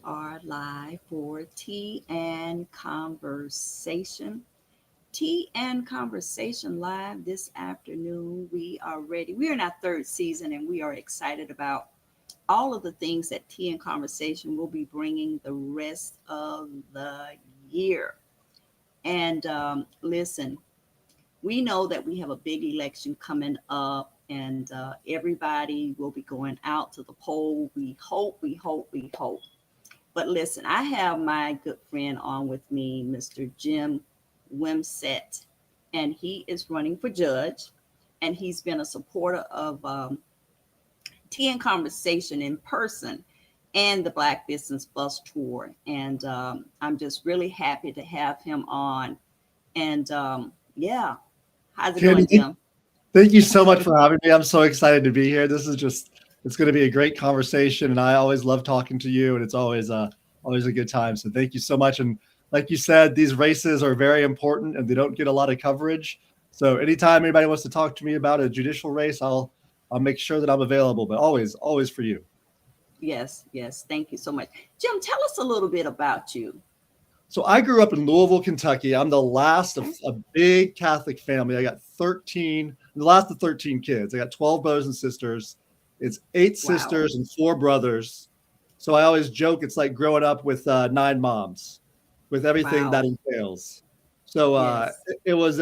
are live for Tea and Conversation. Tea and Conversation live this afternoon. We are ready. We are in our third season and we are excited about all of the things that Tea and Conversation will be bringing the rest of the year. And listen, we know that we have a big election coming up, and everybody will be going out to the poll. We hope, we hope, we hope. But listen, I have my good friend on with me, Mr. Jim Wimsatt, and he is running for judge. And he's been a supporter of Tea and Conversation in person and the Black Business Bus Tour. And I'm just really happy to have him on. And yeah, how's it Candy, going, Jim? thank you so much for having me. I'm so excited to be here. It's going to be a great conversation, and I always love talking to you, and it's always a good time. So thank you so much. And like you said, these races are very important, and they don't get a lot of coverage. So anytime anybody wants to talk to me about a judicial race, I'll make sure that I'm available. But always for you. Yes, yes. Thank you so much. Jim, tell us a little bit about you. So I grew up in Louisville, Kentucky. I'm the last of Okay. a big Catholic family. I got the last of 13 kids. I got 12 brothers and sisters. It's 8 Wow. sisters and 4 brothers. So I always joke it's like growing up with 9 moms, with everything that Wow. entails. So Yes. it was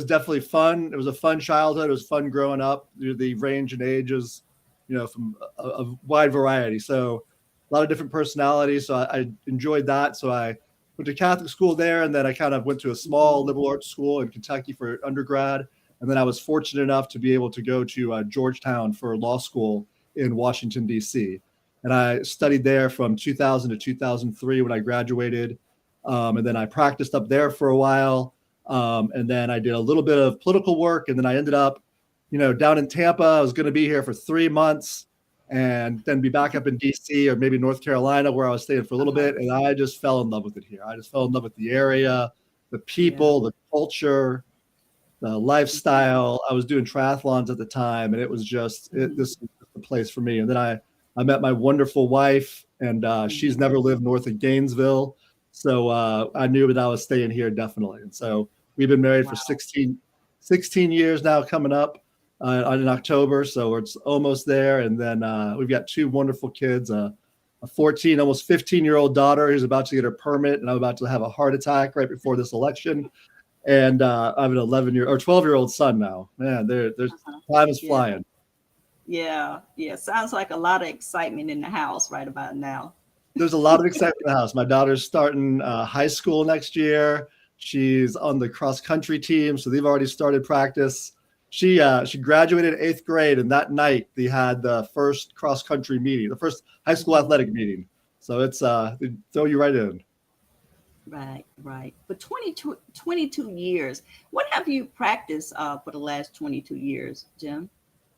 definitely fun. It was a fun childhood. It was fun growing up. The range in ages, from a wide variety. So a lot of different personalities. So I enjoyed that. So I went to Catholic school there, and then I kind of went to a small Mhm. liberal arts school in Kentucky for undergrad. And then I was fortunate enough to be able to go to Georgetown for law school in Washington, D.C. And I studied there from 2000 to 2003 when I graduated. And then I practiced up there for a while. And then I did a little bit of political work. And then I ended up, down in Tampa. I was going to be here for 3 months and then be back up in DC or maybe North Carolina where I was staying for a little Uh-huh. bit. And I just fell in love with it here. I just fell in love with the area, the Yeah. people, the culture, the Mhm. lifestyle. I was doing triathlons at the time, and it was just Mhm. this is the place for me. And then I met my wonderful wife, and she's Mhm. never lived north of Gainesville, so I knew that I was staying here definitely. And so we've been married for Wow. 16 years now, coming up in October, so it's almost there. And then we've got 2 wonderful kids. A 14, almost 15-year-old daughter who's about to get her permit, and I'm about to have a heart attack right before this election. And I have an 11-year or 12-year-old son now. Man, there's Uh-huh. time is Yeah. flying. Yeah. Yeah. Sounds like a lot of excitement in the house right about now. There's a lot of excitement in the house. My daughter's starting high school next year. She's on the cross country team, so they've already started practice. She graduated 8th grade, and that night they had the first cross country meeting, the first high school Mhm. athletic meeting. So it's they throw you right in. Right, right. For 22 years, what have you practiced for the last 22 years, Jim?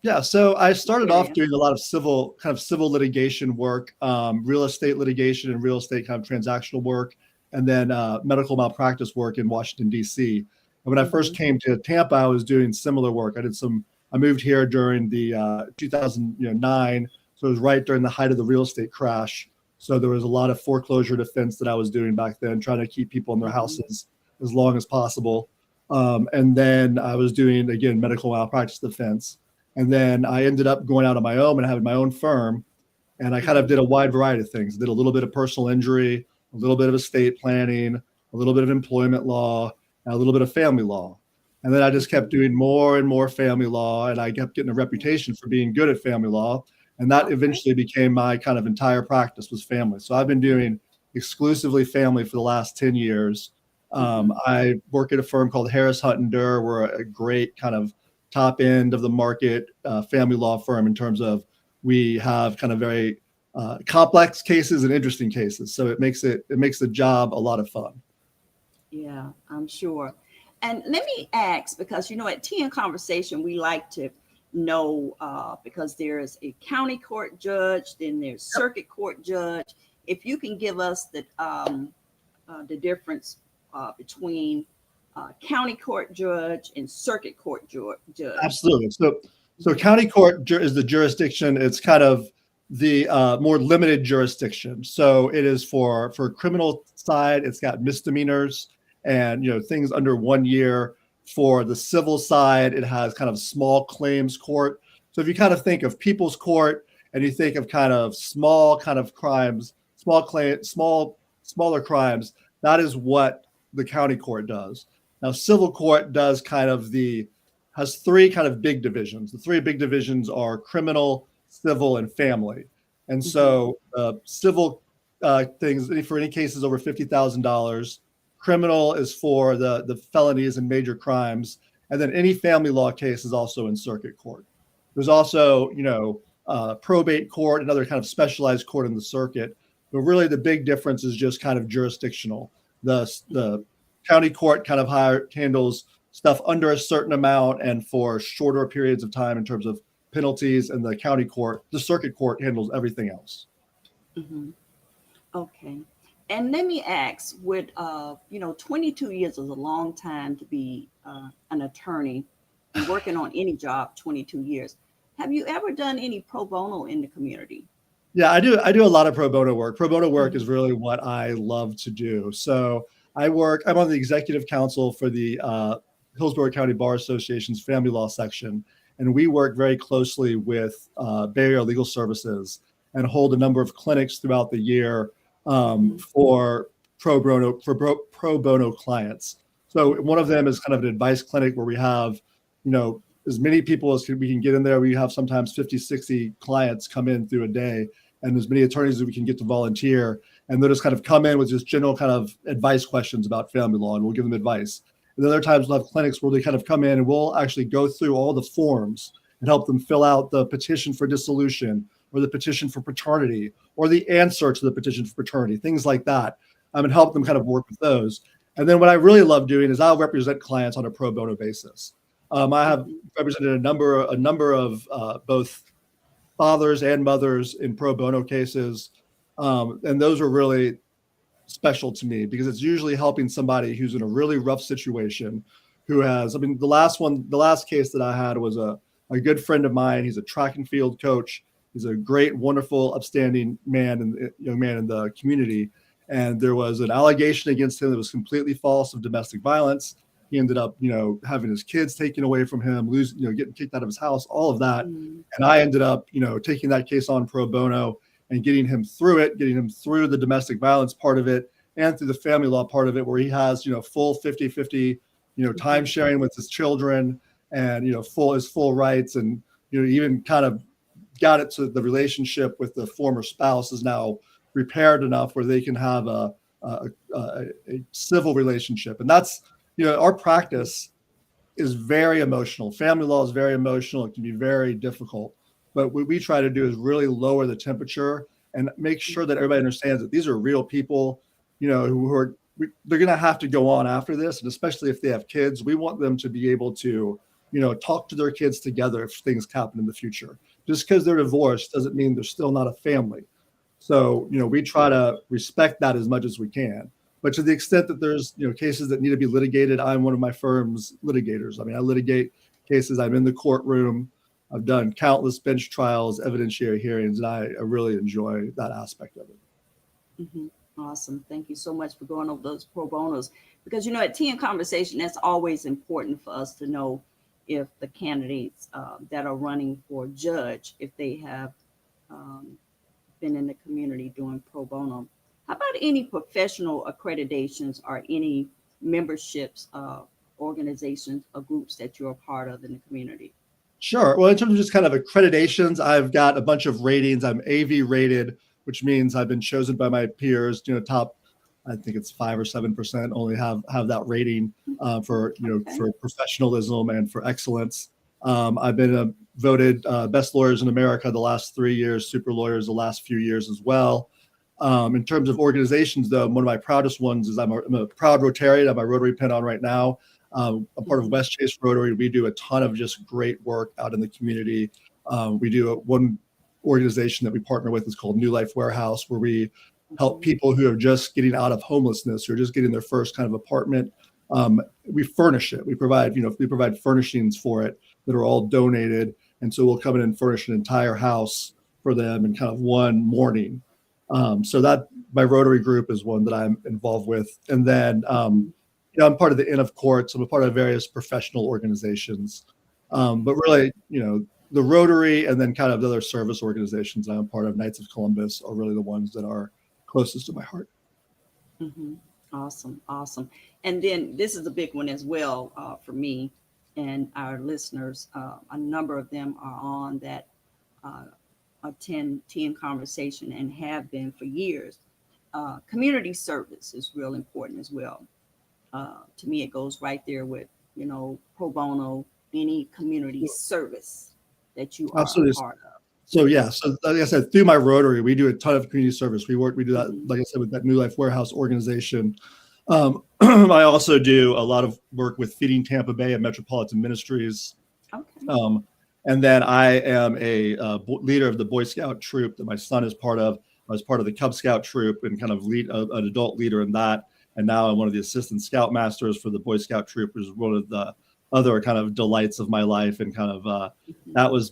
Yeah, so I What started off area? doing a lot of civil litigation work, real estate litigation and real estate kind of transactional work, and then medical malpractice work in Washington D.C. And when I first Hmm. came to Tampa, I was doing similar work. I moved here during the 2009, so it was right during the height of the real estate crash. So there was a lot of foreclosure defense that I was doing back then, trying to keep people in their Hmm. houses as long as possible. And then I was doing again medical malpractice defense. And then I ended up going out on my own and having my own firm. And I kind of Hmm. did a wide variety of things. I did a little bit of personal injury, a little bit of estate planning, a little bit of employment law, and a little bit of family law. And then I just kept Hmm. doing more and more family law. And I kept getting a Yeah. reputation for being good at family law. And that Okay. eventually became my kind of entire practice was family. So I've been doing exclusively family for the last 10 years. Hmm. I work at a firm called Harris Hunt and Durr. We're a great kind of top end of the market family law firm in terms of we have kind of very complex cases and interesting cases. So it makes the job a lot of fun. Yeah, I'm sure. And let me ask, because at Tea and Conversation, we like to know because there's a county court judge, then there's circuit court judge. If you can give us the difference between county court judge and circuit court judge. Absolutely. So county court is the jurisdiction. It's kind of the more limited jurisdiction. So it is for criminal side, it's got misdemeanors and things under 1 year. For the civil side, it has kind of small claims court. So if you kind of think of people's court and you think of kind of small kind of crimes, smaller crimes, that is what the county court does. Now, civil court does has three kind of big divisions. The three big divisions are criminal, civil, and family. And Mhm. so civil things for any cases over $50,000. Criminal is for the felonies and major crimes, and then any family law case is also in circuit court. There's also probate court, another kind of specialized court in the circuit. But really, the big difference is just kind of jurisdictional. The county court kind of handles stuff under a certain amount and for shorter periods of time in terms of penalties, and the circuit court handles everything else. Mhm. Okay. And let me ask, with 22 years is a long time to be an attorney and working on any job, 22 years. Have you ever done any pro bono in the community? Yeah, I do a lot of pro bono work. Pro bono work Mhm. is really what I love to do. So I'm on the executive council for the Hillsborough County Bar Association's family law section, and we work very closely with Bay Area Legal Services and hold a number of clinics throughout the year Mhm. for pro bono clients. So one of them is kind of an advice clinic where we have, as many people as we can get in there. We have sometimes 50, 60 clients come in through a day, and as many attorneys as we can get to volunteer. And they'll just kind of come in with just general kind of advice questions about family law, and we'll give them advice. And then other times we'll have clinics where they kind of come in and we'll actually go through all the forms and help them fill out the petition for dissolution or the petition for paternity or the answer to the petition for paternity, things like that, and help them kind of work with those. And then what I really love doing is I'll represent clients on a pro bono basis. I have Mhm. represented a number of both fathers and mothers in pro bono cases, and those are really special to me because it's usually helping somebody who's in a really rough situation, who has. I mean, the last case that I had was a good friend of mine. He's a track and field coach. He's a great, wonderful, upstanding man and young man in the community. And there was an allegation against him that was completely false of domestic violence. He ended up, having his kids taken away from him, getting kicked out of his house, all of that. Mhm. And I ended up, taking that case on pro bono and getting him through the domestic violence part of it and through the family law part of it, where he has, full 50-50, time Mhm. sharing with his children and, full rights. And, even kind of got it to the relationship with the former spouse is now repaired enough where they can have a civil relationship. And that's, our practice is very emotional. Family law is very emotional. It can be very difficult. But what we try to do is really lower the temperature and make sure that everybody understands that these are real people, they're going to have to go on after this. And especially if they have kids, we want them to be able to, talk to their kids together if things happen in the future. Just because they're divorced doesn't mean they're still not a family. So, we try to respect that as much as we can. But to the extent that there's, cases that need to be litigated, I'm one of my firm's litigators. I mean, I litigate cases. I'm in the courtroom. I've done countless bench trials, evidentiary hearings, and I really enjoy that aspect of it. Mhm. Awesome. Thank you so much for going over those pro bonos. Because, at Tea and Conversation, that's always important for us to know if the candidates that are running for judge, if they have um, been in the community doing pro bono. How about any professional accreditations or any memberships, organizations or groups that you're a part of in the community? Sure. Well, in terms of just kind of accreditations, I've got a bunch of ratings. I'm AV rated, which means I've been chosen by my peers, top, I think it's 5 or 7% only have that rating for, Okay. for professionalism and for excellence. I've been voted best lawyers in America the last 3 years, super lawyers the last few years as well. In terms of organizations, though, one of my proudest ones is I'm a proud Rotarian. I have my Rotary pin on right now. I'm part of Mhm. West Chase Rotary. We do a ton of just great work out in the community. We do one organization that we partner with is called New Life Warehouse, where we help Mhm. people who are just getting out of homelessness, who are just getting their first kind of apartment. We furnish it. We provide furnishings for it that are all donated. And so we'll come in and furnish an entire house for them in kind of one morning. So that my Rotary group is one that I'm involved with. And then, I'm part of the Inn of Courts. I'm a part of various professional organizations. But really, the Rotary and then kind of the other service organizations I'm part of, Knights of Columbus, are really the ones that are closest to my heart. Mm-hmm. Awesome. Awesome. And then this is a big one as well for me and our listeners. A number of them are on that attend Tea and Conversation and have been for years. Community service is real important as well. To me, it goes right there with, pro bono, any community service that you are Absolutely. a part of. So yeah, so like I said, through my Rotary, we do a ton of community service. We do that, Mhm. like I said, with that New Life Warehouse organization. I also do a lot of work with Feeding Tampa Bay and Metropolitan Ministries. Okay. And then I am a leader of the Boy Scout troop that my son is part of. I was part of the Cub Scout troop and kind of lead an adult leader in that. And now I'm one of the assistant scoutmasters for the Boy Scout troop, which is one of the other kind of delights of my life. And kind of that was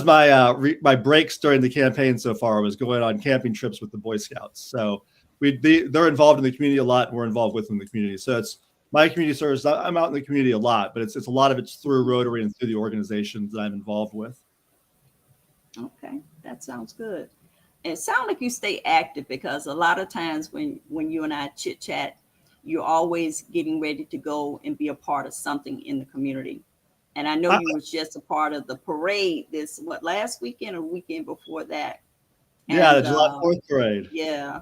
my breaks during the campaign so far, was going on camping trips with the Boy Scouts. So they're involved in the community a lot, and we're involved with them in the community. So it's my community service. I'm out in the community a lot, but it's a lot of it's through Rotary and through the organizations that I'm involved with. Okay, that sounds good. It sounds like you stay active, because a lot of times when you and I chit chat, you're always getting ready to go and be a part of something in the community. And I know you was just a part of the parade last weekend or weekend before that. Yeah, And the July 4th parade. yeah,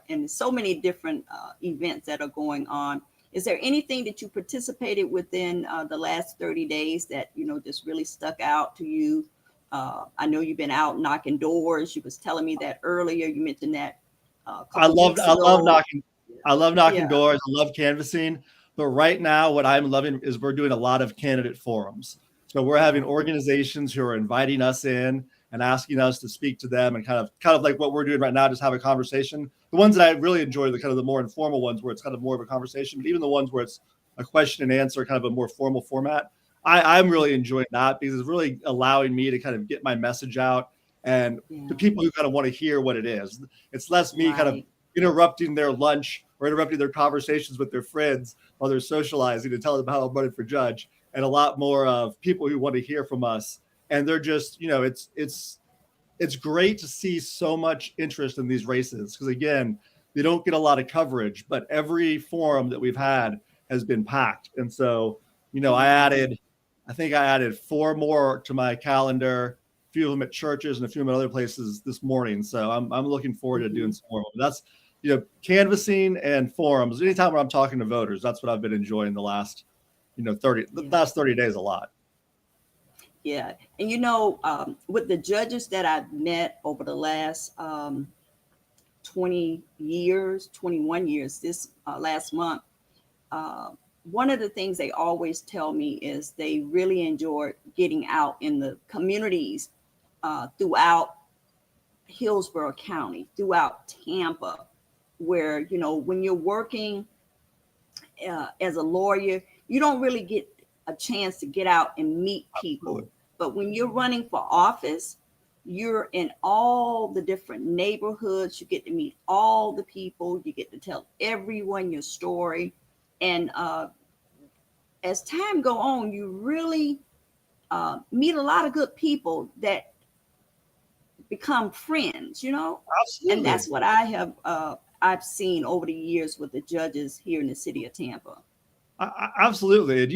and so many different events that are going on. Is there anything that you participated within the last 30 days that just really stuck out to you? I know you've been out knocking doors. You was telling me that earlier. You mentioned that a couple weeks ago. I love knocking Yeah. doors. I love canvassing. But right now, what I'm loving is we're doing a lot of candidate forums. So we're having organizations who are inviting us in and asking us to speak to them, and kind of like what we're doing right now, just have a conversation. The ones that I really enjoy, the kind of the more informal ones where it's kind of more of a conversation, but even the ones where it's a question and answer, kind of a more formal format, I'm really enjoying that, because it's really allowing me to kind of get my message out, and the people who kind of want to hear what it is. It's less me kind of interrupting their lunch or interrupting their conversations with their friends while they're socializing and telling them how I'm running for judge, and a lot more of people who want to hear from us. And they're just, it's great to see so much interest in these races, because again, they don't get a lot of coverage, but every forum that we've had has been packed. And so, I think I added 4 more to my calendar, a few of them at churches and a few of them at other places this morning. So I'm looking forward to doing some more. That's, canvassing and forums. Anytime where I'm talking to voters, that's what I've been enjoying the last, last 30 days a lot. Yeah. And with the judges that I've met over the last 21 years, this last month, one of the things they always tell me is they really enjoy getting out in the communities throughout Hillsborough County, throughout Tampa, where, when you're working as a lawyer, you don't really get a chance to get out and meet people. Absolutely. But when you're running for office, you're in all the different neighborhoods. You get to meet all the people. You get to tell everyone your story. And as time go on, you really meet a lot of good people that become friends, Absolutely. And that's what I have I've seen over the years with the judges here in the city of Tampa. Absolutely. And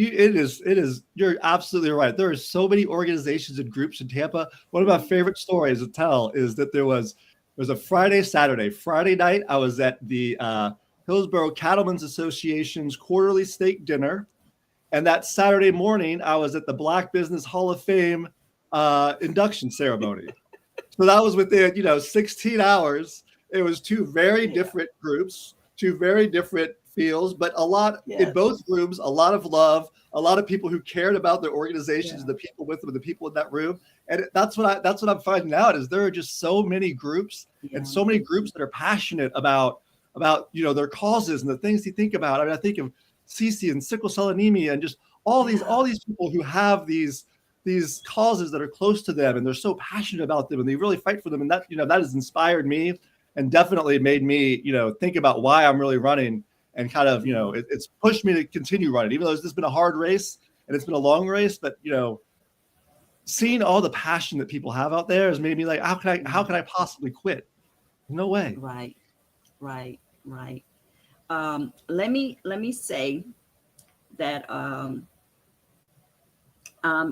you're absolutely right. There are so many organizations and groups in Tampa. One of my favorite stories to tell is that there was a Friday night. I was at the Hillsborough Cattlemen's Association's quarterly steak dinner. And that Saturday morning, I was at the Black Business Hall of Fame induction ceremony. So that was within, 16 hours. It was 2 very different groups, 2 very different feels, but in both rooms, a lot of love, a lot of people who cared about their organizations, the people with them, the people in that room. And that's what I'm finding out, is there are just so many groups and so many groups that are passionate about their causes and the things they think about. I mean, I think of Cece and sickle cell anemia and just all these people who have these these causes that are close to them and they're so passionate about them and they really fight for them. And that, that has inspired me and definitely made me, think about why I'm really running and kind of, it's pushed me to continue running, even though this has been a hard race and it's been a long race. But, seeing all the passion that people have out there has made me like, how can I possibly quit? No way. Right. Let me say that I'm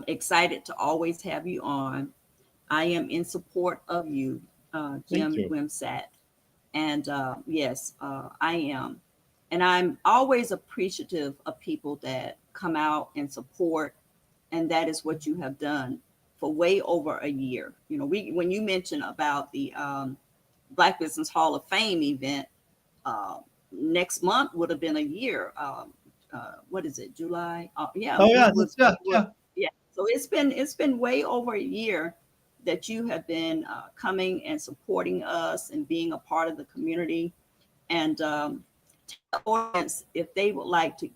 excited to always have you on. I am in support of you, Jim Wimsatt. And yes, I am. And I'm always appreciative of people that come out and support. And that is what you have done for way over a year. When you mentioned about the Black Business Hall of Fame event, next month would have been a year. What is it, July? Yeah. Oh yeah, yeah. So it's been way over a year that you have been coming and supporting us and being a part of the community. And tell the audience if they would like to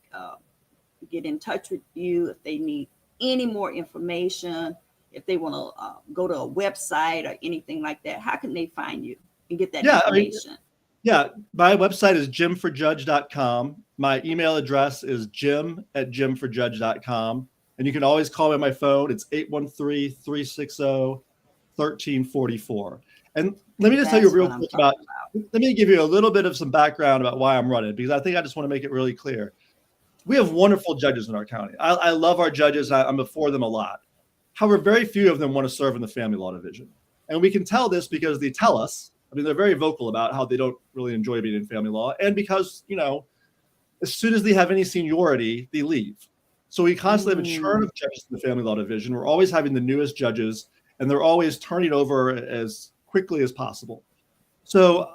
get in touch with you, if they need any more information, if they want to go to a website or anything like that, how can they find you and get that information? My website is jimforjudge.com. My email address is jim@jimforjudge.com. And you can always call me on my phone. It's 813-360-1344. And let me just tell you real quick let me give you a little bit of some background about why I'm running, because I think I just want to make it really clear. We have wonderful judges in our county. I love our judges. I'm before them a lot. However, very few of them want to serve in the family law division. And we can tell this because they tell us, they're very vocal about how they don't really enjoy being in family law. And because, as soon as they have any seniority, they leave. So we constantly have a churn of judges in the family law division. We're always having the newest judges, and they're always turning over as quickly as possible. So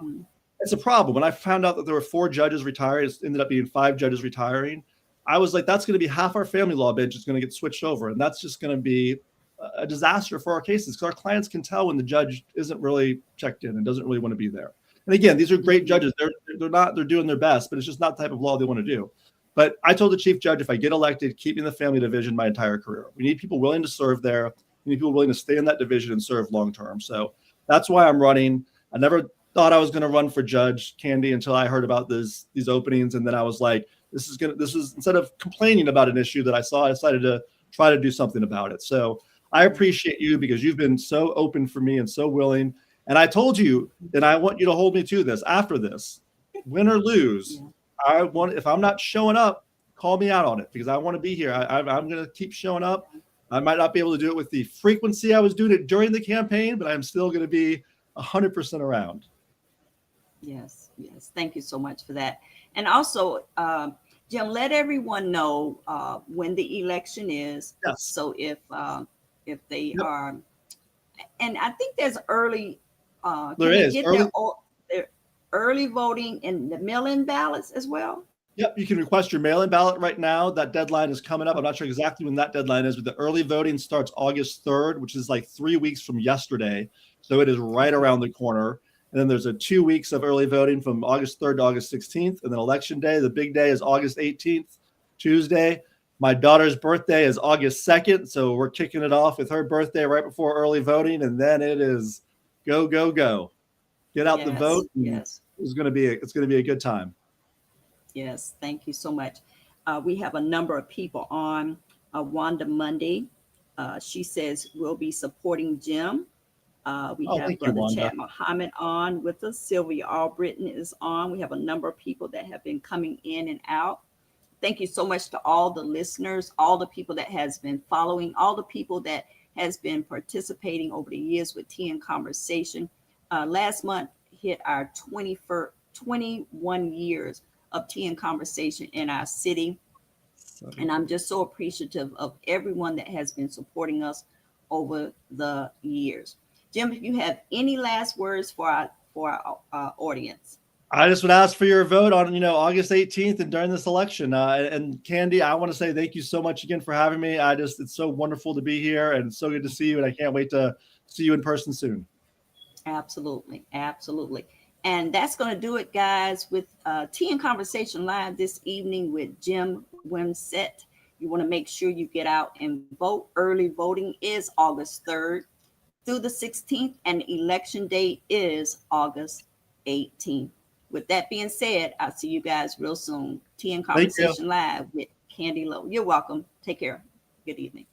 it's a problem. When I found out that there were 4 judges retiring, it ended up being 5 judges retiring. I was like, that's going to be half our family law bench is going to get switched over. And that's just going to be a disaster for our cases, because our clients can tell when the judge isn't really checked in and doesn't really want to be there. And again, these are great judges. They're doing their best, but it's just not the type of law they want to do. But I told the chief judge, if I get elected, keep me in the family division my entire career. We need people willing to serve there. We need people willing to stay in that division and serve long-term. So that's why I'm running. I never thought I was going to run for judge, Candy, until I heard about these openings. And then I was like, this is instead of complaining about an issue that I saw, I decided to try to do something about it. So I appreciate you because you've been so open for me and so willing. And I told you, and I want you to hold me to this after this, win or lose. If I'm not showing up, call me out on it, because I want to be here. I'm going to keep showing up. I might not be able to do it with the frequency I was doing it during the campaign, but I'm still going to be 100% around. Yes. Thank you so much for that. And also, Jim, let everyone know when the election is. Yes. So if they are, and I think there's early. There is early voting in the mail-in ballots as well. Yep, you can request your mail-in ballot right now. That deadline is coming up. I'm not sure exactly when that deadline is, but the early voting starts August 3rd, which is like 3 weeks from yesterday. So it is right around the corner. And then there's 2 weeks of early voting from August 3rd to August 16th. And then election day, the big day, is August 18th, Tuesday. My daughter's birthday is August 2nd. So we're kicking it off with her birthday right before early voting. And then it is go, go, go. Get out the vote. Yes. It's going to be a good time. Yes. Thank you so much. We have a number of people on. Wanda Monday. She says we'll be supporting Jim. We have Brother Chad Muhammad on with us. Sylvia Albritton is on. We have a number of people that have been coming in and out. Thank you so much to all the listeners, all the people that has been following, all the people that has been participating over the years with Tea and Conversation. Last month hit our 21 years of Tea and Conversation in our city. And I'm just so appreciative of everyone that has been supporting us over the years. Jim, if you have any last words for our audience. I just would ask for your vote on, August 18th and during this election. And Candy, I want to say thank you so much again for having me. It's so wonderful to be here and so good to see you. And I can't wait to see you in person soon. Absolutely. Absolutely. And that's going to do it, guys, with Tea and Conversation Live this evening with Jim Wimsatt. You want to make sure you get out and vote. Early voting is August 3rd through the 16th, and election day is August 18th. With that being said, I'll see you guys real soon. Tea and Thank you. Conversation Live with Candy Lowe. You're welcome. Take care. Good evening.